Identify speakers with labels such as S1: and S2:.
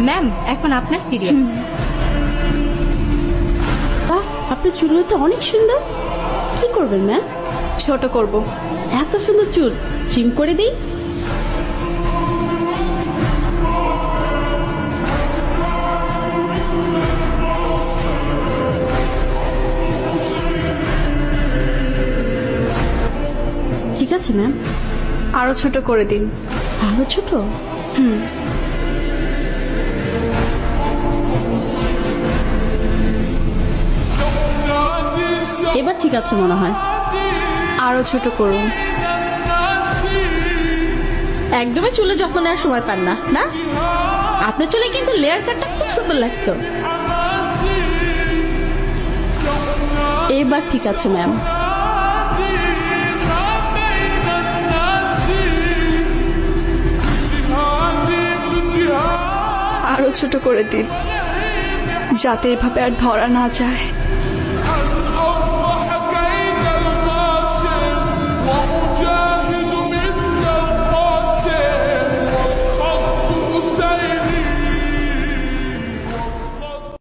S1: Ma'am এখন আপনার serial.
S2: আপনার চুলগুলো তো অনেক সুন্দর। কি করবেন ম্যাম?
S1: ছোট করব।
S2: এত সুন্দর চুল ট্রিম করে দিই। ঠিক আছে ম্যাম।
S1: আরো ছোট করে দিন।
S2: আরো ছোট? এবার ঠিক আছে মনে হয়।
S1: আরো ছোট করুন।
S2: একদমই চুলে যত্ন নেওয়ার সময় পান না, না? আপনার চুলে কিন্তু লেয়ার কাটটা খুব সুন্দর লাগতো। এবার ঠিক আছে ম্যাম।
S1: আরো ছোট করে দিন, যাতে এভাবে আর ধরা না যায়।